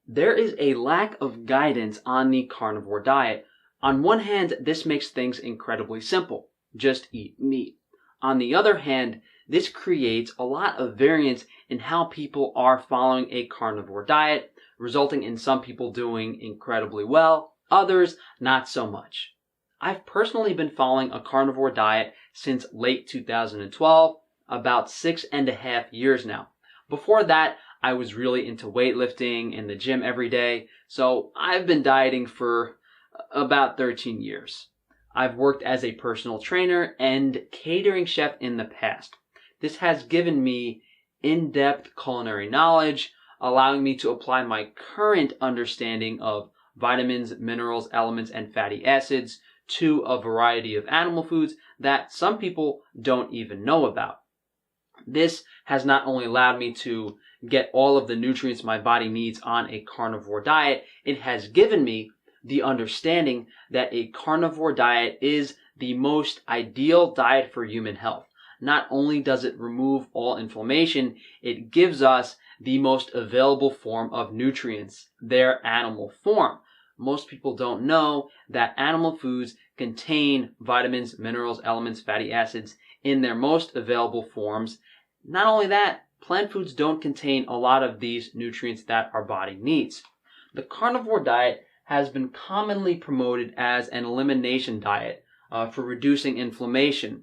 There is a lack of guidance on the carnivore diet. On one hand, this makes things incredibly simple. Just eat meat. On the other hand, this creates a lot of variance in how people are following a carnivore diet, resulting in some people doing incredibly well, others not so much. I've personally been following a carnivore diet since late 2012, about 6.5 years now. Before that, I was really into weightlifting in the gym every day, so I've been dieting for about 13 years. I've worked as a personal trainer and catering chef in the past. This has given me in-depth culinary knowledge, allowing me to apply my current understanding of vitamins, minerals, elements, and fatty acids to a variety of animal foods that some people don't even know about. This has not only allowed me to get all of the nutrients my body needs on a carnivore diet, it has given me the understanding that a carnivore diet is the most ideal diet for human health. Not only does it remove all inflammation, it gives us the most available form of nutrients, their animal form. Most people don't know that animal foods contain vitamins, minerals, elements, fatty acids in their most available forms. Not only that, plant foods don't contain a lot of these nutrients that our body needs. The carnivore diet has been commonly promoted as an elimination diet for reducing inflammation.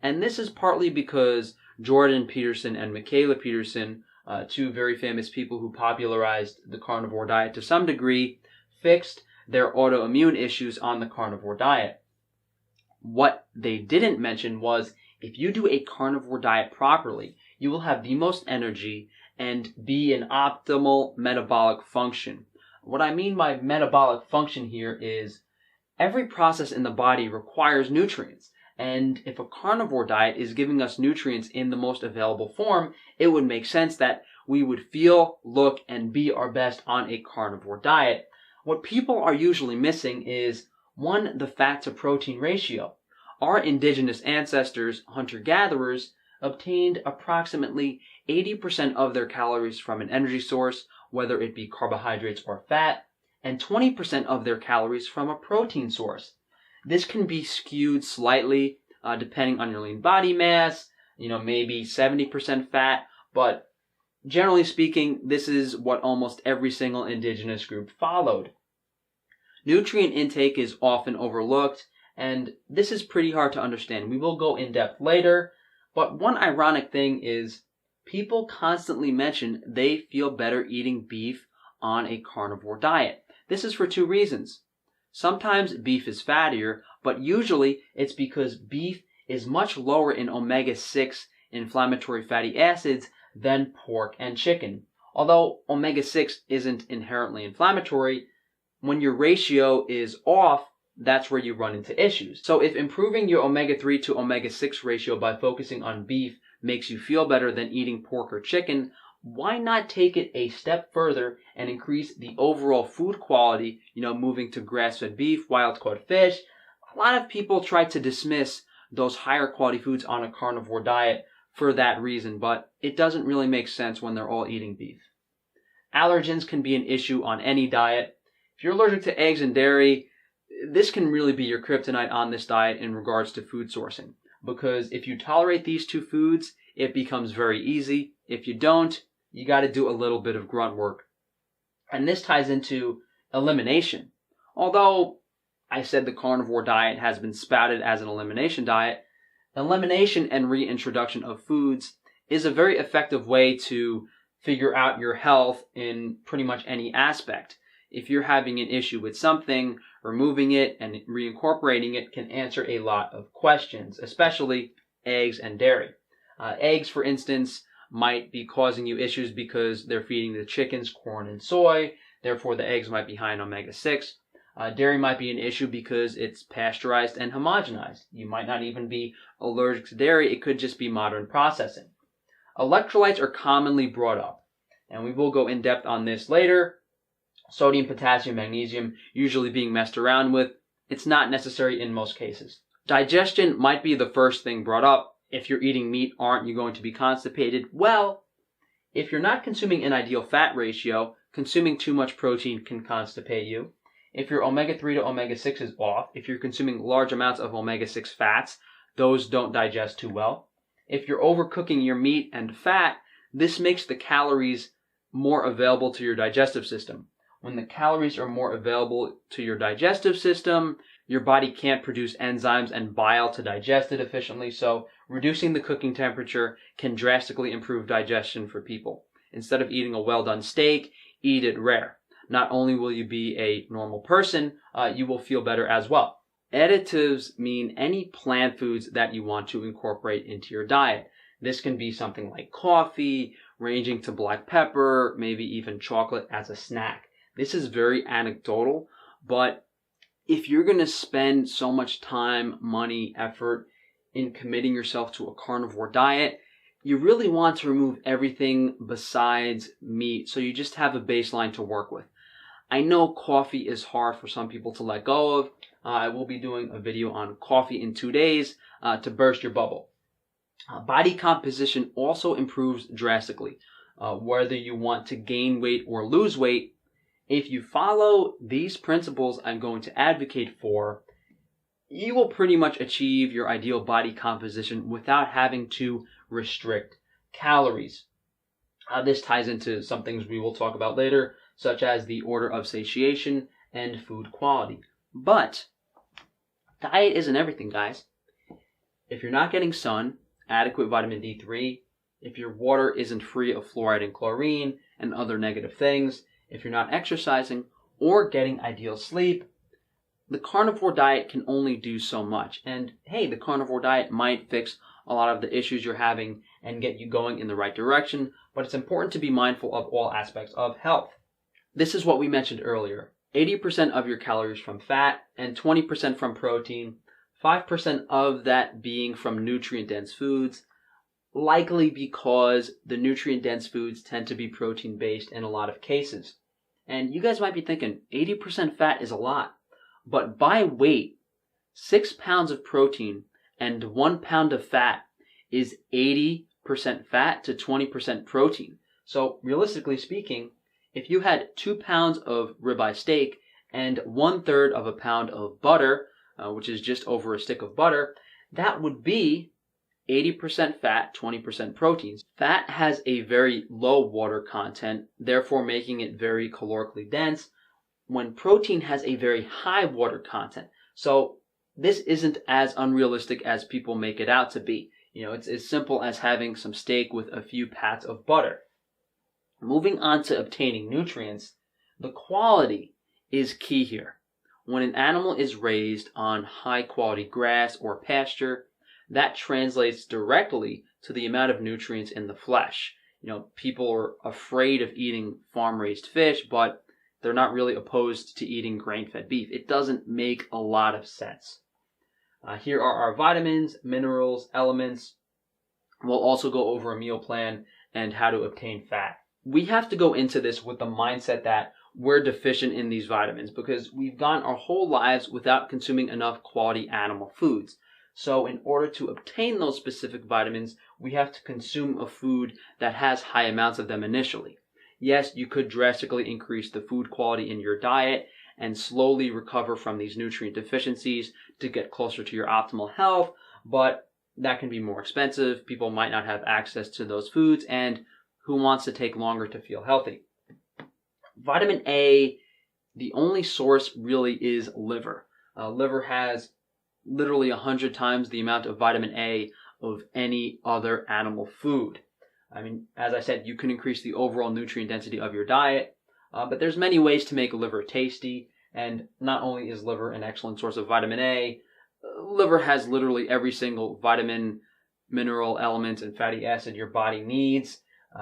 And this is partly because Jordan Peterson and Michaela Peterson, two very famous people who popularized the carnivore diet to some degree, fixed their autoimmune issues on the carnivore diet. What they didn't mention was if you do a carnivore diet properly, you will have the most energy and be in optimal metabolic function. What I mean by metabolic function here is every process in the body requires nutrients. And if a carnivore diet is giving us nutrients in the most available form, it would make sense that we would feel, look, and be our best on a carnivore diet. What people are usually missing is, one, the fat to protein ratio. Our indigenous ancestors, hunter-gatherers, obtained approximately 80% of their calories from an energy source, whether it be carbohydrates or fat, and 20% of their calories from a protein source. This can be skewed slightly depending on your lean body mass, maybe 70% fat, but generally speaking, this is what almost every single indigenous group followed. Nutrient intake is often overlooked, and this is pretty hard to understand. We will go in depth later, but one ironic thing is people constantly mention they feel better eating beef on a carnivore diet. This is for two reasons. Sometimes beef is fattier, but usually it's because beef is much lower in omega-6 inflammatory fatty acids than pork and chicken. Although omega-6 isn't inherently inflammatory, when your ratio is off, that's where you run into issues. So if improving your omega-3 to omega-6 ratio by focusing on beef makes you feel better than eating pork or chicken, why not take it a step further and increase the overall food quality, moving to grass-fed beef, wild-caught fish? A lot of people try to dismiss those higher quality foods on a carnivore diet for that reason, but it doesn't really make sense when they're all eating beef. Allergens can be an issue on any diet. If you're allergic to eggs and dairy, this can really be your kryptonite on this diet in regards to food sourcing. Because if you tolerate these two foods, it becomes very easy. If you don't, you got to do a little bit of grunt work. And this ties into elimination. Although I said the carnivore diet has been spouted as an elimination diet, elimination and reintroduction of foods is a very effective way to figure out your health in pretty much any aspect. If you're having an issue with something, removing it and reincorporating it can answer a lot of questions, especially eggs and dairy. Eggs, for instance, might be causing you issues because they're feeding the chickens corn and soy, therefore the eggs might be high in omega-6. Dairy might be an issue because it's pasteurized and homogenized. You might not even be allergic to dairy, it could just be modern processing. Electrolytes are commonly brought up, and we will go in depth on this later. Sodium, potassium, magnesium usually being messed around with. It's not necessary in most cases. Digestion might be the first thing brought up. If you're eating meat, aren't you going to be constipated? Well, if you're not consuming an ideal fat ratio, consuming too much protein can constipate you. If your omega-3 to omega-6 is off, if you're consuming large amounts of omega-6 fats, those don't digest too well. If you're overcooking your meat and fat, this makes the calories more available to your digestive system. When the calories are more available to your digestive system, your body can't produce enzymes and bile to digest it efficiently, so reducing the cooking temperature can drastically improve digestion for people. Instead of eating a well-done steak, eat it rare. Not only will you be a normal person, you will feel better as well. Additives mean any plant foods that you want to incorporate into your diet. This can be something like coffee, ranging to black pepper, maybe even chocolate as a snack. This is very anecdotal, but if you're going to spend so much time, money, effort in committing yourself to a carnivore diet, you really want to remove everything besides meat, so you just have a baseline to work with. I know coffee is hard for some people to let go of. I will be doing a video on coffee in 2 days to burst your bubble. Body composition also improves drastically. Whether you want to gain weight or lose weight, if you follow these principles I'm going to advocate for, you will pretty much achieve your ideal body composition without having to restrict calories. This ties into some things we will talk about later, such as the order of satiation and food quality. But diet isn't everything, guys. If you're not getting sun, adequate vitamin D3, if your water isn't free of fluoride and chlorine and other negative things, if you're not exercising or getting ideal sleep, the carnivore diet can only do so much. And hey, the carnivore diet might fix a lot of the issues you're having and get you going in the right direction, but it's important to be mindful of all aspects of health. This is what we mentioned earlier. 80% of your calories from fat and 20% from protein, 5% of that being from nutrient-dense foods, likely because the nutrient-dense foods tend to be protein-based in a lot of cases. And you guys might be thinking, 80% fat is a lot. But by weight, 6 pounds of protein and 1 pound of fat is 80% fat to 20% protein. So realistically speaking, if you had 2 pounds of ribeye steak and 1/3 of a pound of butter, which is just over a stick of butter, that would be 80% fat, 20% protein. Fat has a very low water content, therefore making it very calorically dense, when protein has a very high water content. So this isn't as unrealistic as people make it out to be. It's as simple as having some steak with a few pats of butter. Moving on to obtaining nutrients, the quality is key here. When an animal is raised on high quality grass or pasture, that translates directly to the amount of nutrients in the flesh. People are afraid of eating farm-raised fish, but they're not really opposed to eating grain-fed beef. It doesn't make a lot of sense. Here are our vitamins, minerals, elements. We'll also go over a meal plan and how to obtain fat. We have to go into this with the mindset that we're deficient in these vitamins because we've gone our whole lives without consuming enough quality animal foods. So in order to obtain those specific vitamins, we have to consume a food that has high amounts of them initially. Yes, you could drastically increase the food quality in your diet and slowly recover from these nutrient deficiencies to get closer to your optimal health, but that can be more expensive. People might not have access to those foods, and who wants to take longer to feel healthy? Vitamin A, the only source really is liver. Liver has literally 100 times the amount of vitamin A of any other animal food. As I said, you can increase the overall nutrient density of your diet, but there's many ways to make liver tasty, and not only is liver an excellent source of vitamin A, liver has literally every single vitamin, mineral, element, and fatty acid your body needs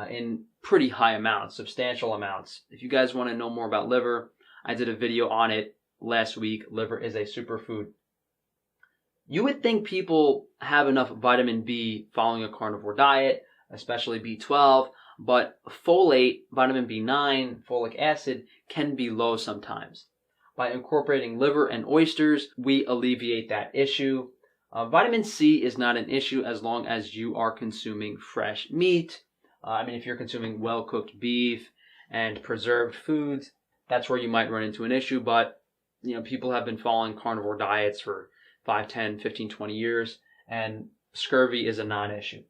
in pretty high amounts, substantial amounts. If you guys want to know more about liver, I did a video on it last week. Liver is a superfood. You would think people have enough vitamin B following a carnivore diet, especially B12, but folate, vitamin B9, folic acid can be low sometimes. By incorporating liver and oysters, we alleviate that issue. Vitamin C is not an issue as long as you are consuming fresh meat. If you're consuming well-cooked beef and preserved foods, that's where you might run into an issue. But people have been following carnivore diets for 5, 10, 15, 20 years, and scurvy is a non-issue.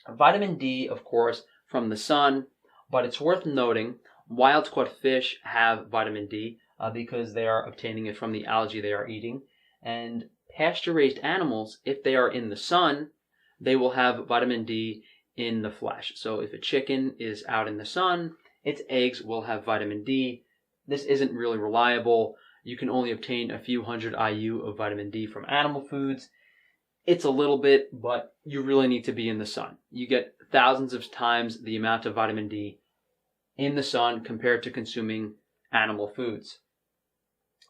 Vitamin D, of course, from the sun, but it's worth noting wild-caught fish have vitamin D because they are obtaining it from the algae they are eating, and pasture-raised animals, if they are in the sun, they will have vitamin D in the flesh. So if a chicken is out in the sun, its eggs will have vitamin D. This isn't really reliable. You can only obtain a few hundred IU of vitamin D from animal foods. It's a little bit, but you really need to be in the sun. You get thousands of times the amount of vitamin D in the sun compared to consuming animal foods.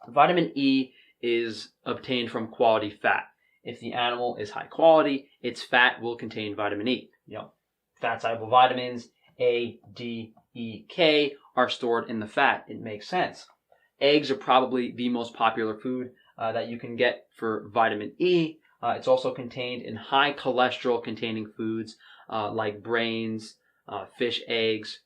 Vitamin E is obtained from quality fat. If the animal is high quality, its fat will contain vitamin E. Fat-soluble vitamins A, D, E, K are stored in the fat. It makes sense. Eggs are probably the most popular food that you can get for vitamin E. It's also contained in high cholesterol containing foods like brains, fish eggs.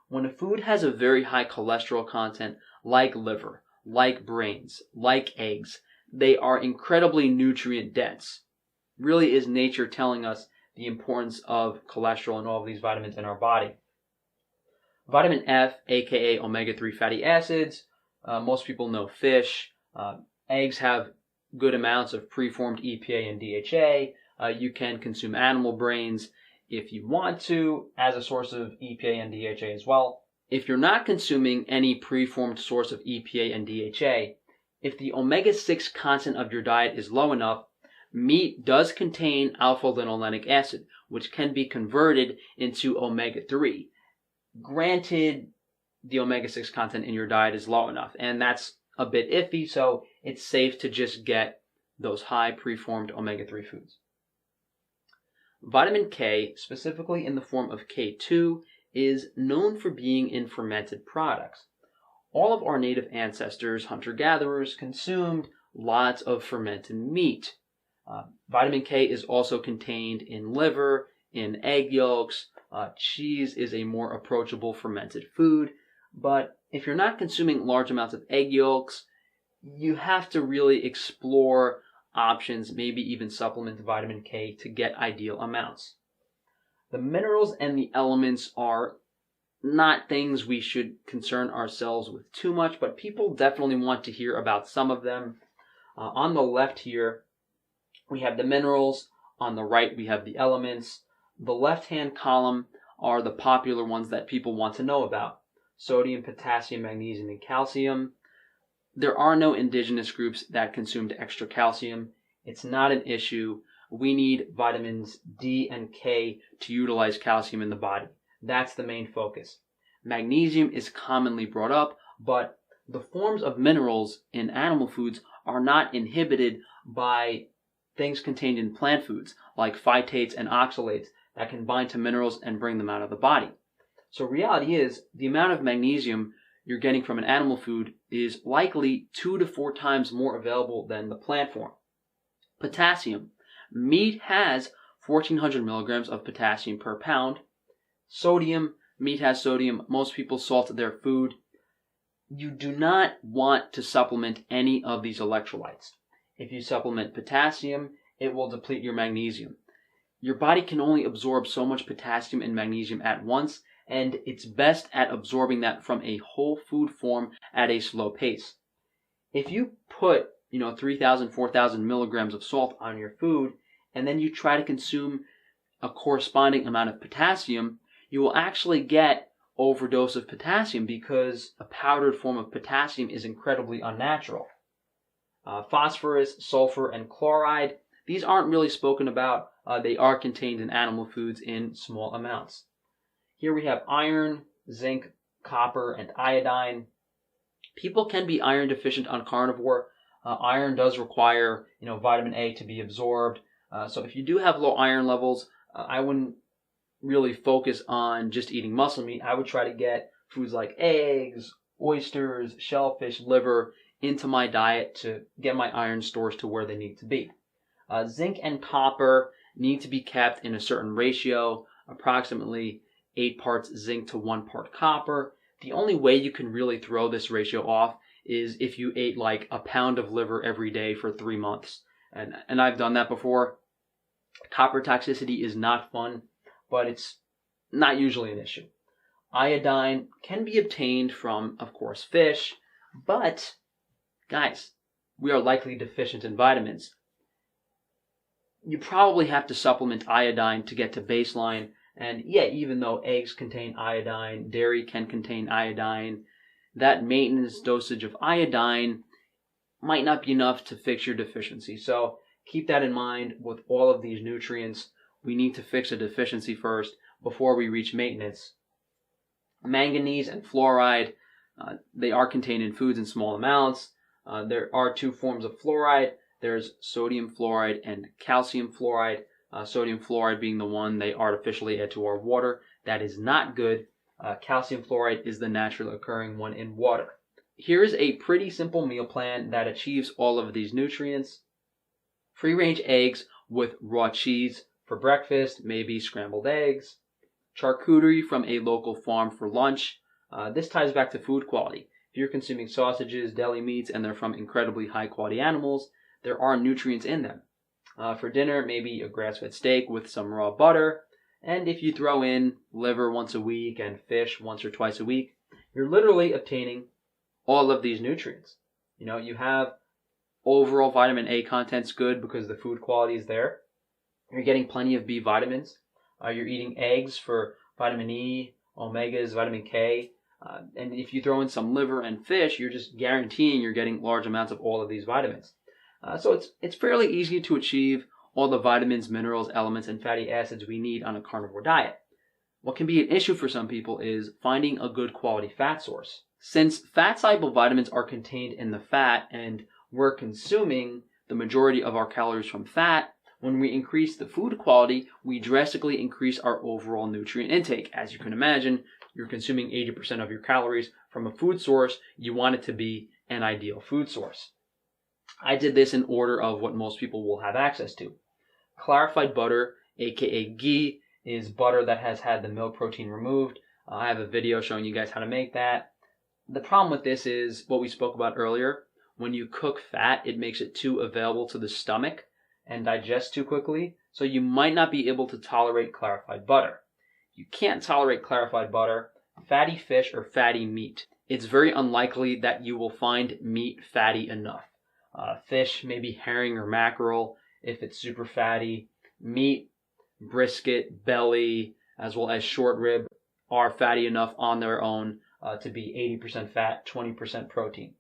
When a food has a very high cholesterol content like liver, like brains, like eggs, they are incredibly nutrient dense. Really is nature telling us the importance of cholesterol and all of these vitamins in our body. Vitamin F, aka omega-3 fatty acids, most people know fish. Eggs have good amounts of preformed EPA and DHA. You can consume animal brains if you want to as a source of EPA and DHA as well. If you're not consuming any preformed source of EPA and DHA, if the omega-6 content of your diet is low enough, meat does contain alpha-linolenic acid, which can be converted into omega-3. Granted, the omega-6 content in your diet is low enough, and that's a bit iffy, so it's safe to just get those high preformed omega-3 foods. Vitamin K, specifically in the form of K2, is known for being in fermented products. All of our native ancestors, hunter-gatherers, consumed lots of fermented meat. Vitamin K is also contained in liver, in egg yolks. Cheese is a more approachable fermented food, but if you're not consuming large amounts of egg yolks, you have to really explore options, maybe even supplement vitamin K to get ideal amounts. The minerals and the elements are not things we should concern ourselves with too much, but people definitely want to hear about some of them. On the left here, we have the minerals. On the right, we have the elements. The left-hand column are the popular ones that people want to know about: sodium, potassium, magnesium, and calcium. There are no indigenous groups that consumed extra calcium. It's not an issue. We need vitamins D and K to utilize calcium in the body. That's the main focus. Magnesium is commonly brought up, but the forms of minerals in animal foods are not inhibited by things contained in plant foods, like phytates and oxalates, that can bind to minerals and bring them out of the body. So reality is, the amount of magnesium you're getting from an animal food is likely 2 to 4 times more available than the plant form. Potassium. Meat has 1,400 milligrams of potassium per pound. Sodium. Meat has sodium. Most people salt their food. You do not want to supplement any of these electrolytes. If you supplement potassium, it will deplete your magnesium. Your body can only absorb so much potassium and magnesium at once, and it's best at absorbing that from a whole food form at a slow pace. If you put 3,000, 4,000 milligrams of salt on your food, and then you try to consume a corresponding amount of potassium, you will actually get overdose of potassium because a powdered form of potassium is incredibly unnatural. Phosphorus, sulfur, and chloride, these aren't really spoken about. They are contained in animal foods in small amounts. Here we have iron, zinc, copper, and iodine. People can be iron deficient on carnivore. Iron does require, vitamin A to be absorbed. So if you do have low iron levels, I wouldn't really focus on just eating muscle meat. I would try to get foods like eggs, oysters, shellfish, liver into my diet to get my iron stores to where they need to be. Zinc and copper need to be kept in a certain ratio, approximately 8 parts zinc to 1 part copper. The only way you can really throw this ratio off is if you ate like a pound of liver every day for 3 months. And I've done that before. Copper toxicity is not fun, but it's not usually an issue. Iodine can be obtained from, of course, fish, but guys, we are likely deficient in vitamins. You probably have to supplement iodine to get to baseline. And yeah, even though eggs contain iodine, dairy can contain iodine, that maintenance dosage of iodine might not be enough to fix your deficiency. So keep that in mind with all of these nutrients. We need to fix a deficiency first before we reach maintenance. Manganese and fluoride, they are contained in foods in small amounts. There are 2 forms of fluoride. There's sodium fluoride and calcium fluoride. Sodium fluoride being the one they artificially add to our water. That is not good. Calcium fluoride is the naturally occurring one in water. Here is a pretty simple meal plan that achieves all of these nutrients. Free-range eggs with raw cheese for breakfast, maybe scrambled eggs. Charcuterie from a local farm for lunch. This ties back to food quality. If you're consuming sausages, deli meats, and they're from incredibly high-quality animals, there are nutrients in them. For dinner, maybe a grass-fed steak with some raw butter. And if you throw in liver once a week and fish once or twice a week, you're literally obtaining all of these nutrients. You have overall vitamin A content's good because the food quality is there. You're getting plenty of B vitamins. You're eating eggs for vitamin E, omegas, vitamin K. And if you throw in some liver and fish, you're just guaranteeing you're getting large amounts of all of these vitamins. So it's fairly easy to achieve all the vitamins, minerals, elements, and fatty acids we need on a carnivore diet. What can be an issue for some people is finding a good quality fat source. Since fat-soluble vitamins are contained in the fat and we're consuming the majority of our calories from fat, when we increase the food quality, we drastically increase our overall nutrient intake. As you can imagine, you're consuming 80% of your calories from a food source. You want it to be an ideal food source. I did this in order of what most people will have access to. Clarified butter, aka ghee, is butter that has had the milk protein removed. I have a video showing you guys how to make that. The problem with this is what we spoke about earlier. When you cook fat, it makes it too available to the stomach and digests too quickly, so you might not be able to tolerate clarified butter. You can't tolerate clarified butter, fatty fish, or fatty meat. It's very unlikely that you will find meat fatty enough. Fish, maybe herring or mackerel, if it's super fatty. Meat, brisket, belly, as well as short rib are fatty enough on their own to be 80% fat, 20% protein.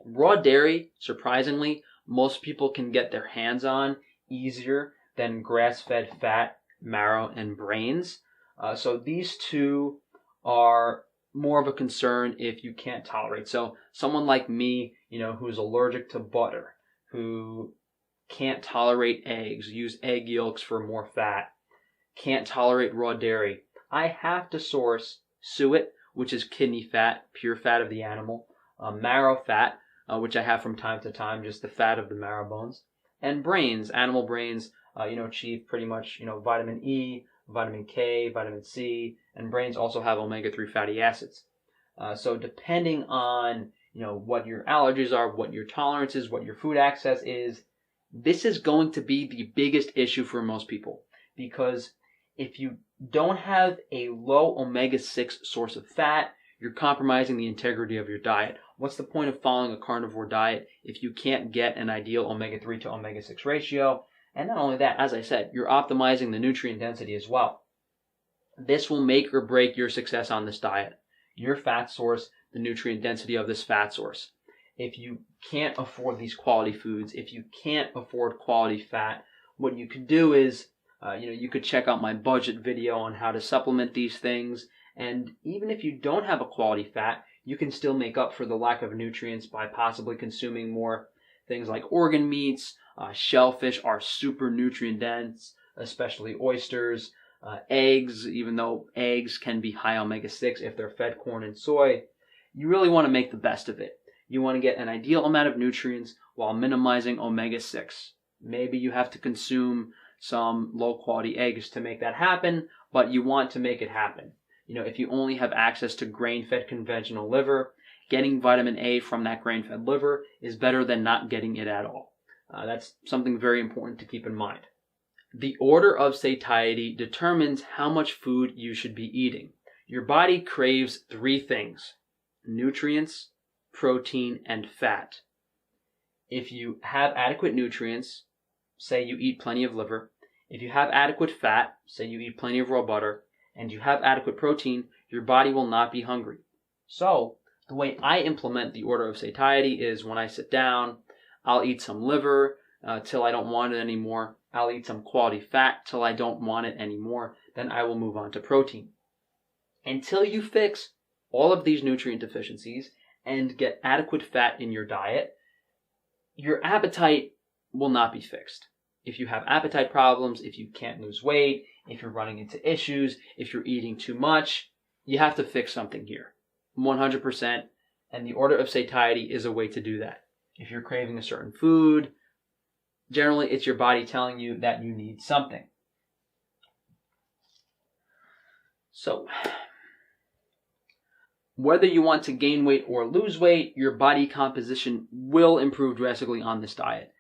Raw dairy, surprisingly, most people can get their hands on easier than grass-fed fat, marrow, and brains. So these two are more of a concern if you can't tolerate. So someone like me, who's allergic to butter, who can't tolerate eggs, use egg yolks for more fat, can't tolerate raw dairy, I have to source suet, which is kidney fat, pure fat of the animal, marrow fat, which I have from time to time, just the fat of the marrow bones, and brains, animal brains, achieve pretty much, vitamin E, vitamin K, vitamin C, and brains also have omega-3 fatty acids. So depending on, what your allergies are, what your tolerance is, what your food access is, this is going to be the biggest issue for most people. Because if you don't have a low omega-6 source of fat, you're compromising the integrity of your diet. What's the point of following a carnivore diet if you can't get an ideal omega-3 to omega-6 ratio? And not only that, as I said, you're optimizing the nutrient density as well. This will make or break your success on this diet. Your fat source, the nutrient density of this fat source. If you can't afford these quality foods, if you can't afford quality fat, what you could do is, you could check out my budget video on how to supplement these things. And even if you don't have a quality fat, you can still make up for the lack of nutrients by possibly consuming more things like organ meats. Shellfish are super nutrient dense, especially oysters. Eggs, even though eggs can be high omega-6 if they're fed corn and soy, you really want to make the best of it. You want to get an ideal amount of nutrients while minimizing omega-6. Maybe you have to consume some low-quality eggs to make that happen, but you want to make it happen. If you only have access to grain-fed conventional liver, getting vitamin A from that grain-fed liver is better than not getting it at all. That's something very important to keep in mind. The order of satiety determines how much food you should be eating. Your body craves 3 things: nutrients, protein, and fat. If you have adequate nutrients, say you eat plenty of liver. If you have adequate fat, say you eat plenty of raw butter, and you have adequate protein, your body will not be hungry. So, the way I implement the order of satiety is when I sit down, I'll eat some liver till I don't want it anymore. I'll eat some quality fat till I don't want it anymore. Then I will move on to protein. Until you fix all of these nutrient deficiencies and get adequate fat in your diet, your appetite will not be fixed. If you have appetite problems, if you can't lose weight, if you're running into issues, if you're eating too much, you have to fix something here. 100%. And the order of satiety is a way to do that. If you're craving a certain food, generally it's your body telling you that you need something. So, whether you want to gain weight or lose weight, your body composition will improve drastically on this diet.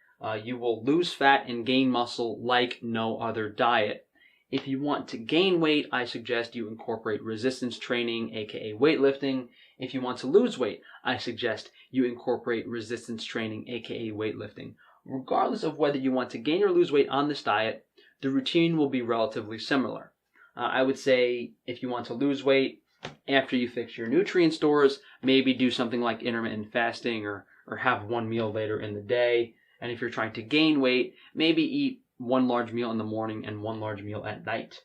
You will lose fat and gain muscle like no other diet. If you want to gain weight, I suggest you incorporate resistance training, aka weightlifting. If you want to lose weight, I suggest you incorporate resistance training, aka weightlifting. Regardless of whether you want to gain or lose weight on this diet, the routine will be relatively similar. I would say if you want to lose weight, after you fix your nutrient stores, maybe do something like intermittent fasting or have one meal later in the day. And if you're trying to gain weight, maybe eat one large meal in the morning and one large meal at night.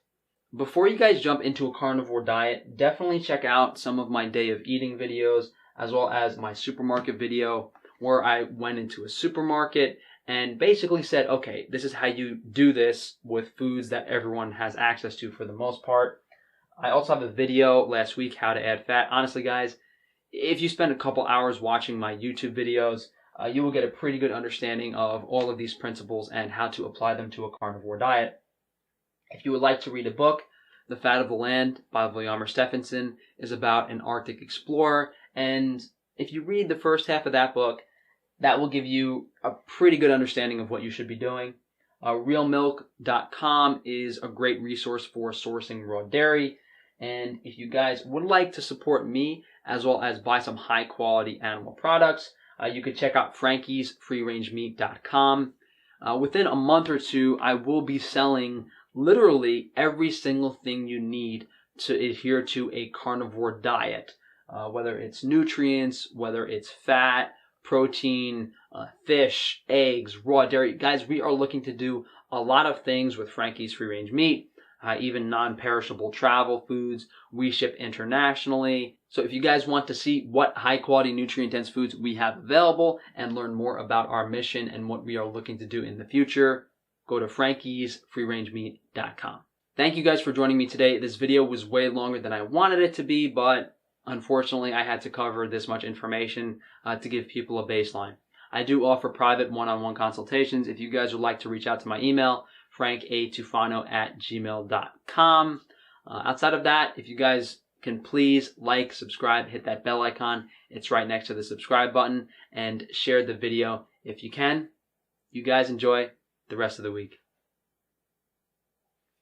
Before you guys jump into a carnivore diet, definitely check out some of my day of eating videos, as well as my supermarket video, where I went into a supermarket and basically said, okay, this is how you do this with foods that everyone has access to for the most part. I also have a video last week, how to add fat. Honestly, guys, if you spend a couple hours watching my YouTube videos, you will get a pretty good understanding of all of these principles and how to apply them to a carnivore diet. If you would like to read a book, The Fat of the Land by William Stephenson is about an Arctic explorer, and if you read the first half of that book, that will give you a pretty good understanding of what you should be doing. Realmilk.com is a great resource for sourcing raw dairy, and if you guys would like to support me as well as buy some high quality animal products, you could check out frankiesfreerangemeat.com. Within a month or two, I will be selling literally every single thing you need to adhere to a carnivore diet, whether it's nutrients, whether it's fat, protein, fish, eggs, raw dairy. Guys, we are looking to do a lot of things with Frankie's Free Range Meat, even non-perishable travel foods. We ship internationally. So if you guys want to see what high-quality nutrient-dense foods we have available and learn more about our mission and what we are looking to do in the future, go to frankiesfreerangemeat.com. Thank you guys for joining me today. This video was way longer than I wanted it to be, but unfortunately I had to cover this much information to give people a baseline. I do offer private one-on-one consultations. If you guys would like to reach out to my email, frankatufano@gmail.com. Outside of that, if you guys can please like, subscribe, hit that bell icon. It's right next to the subscribe button, and share the video if you can. You guys enjoy the rest of the week.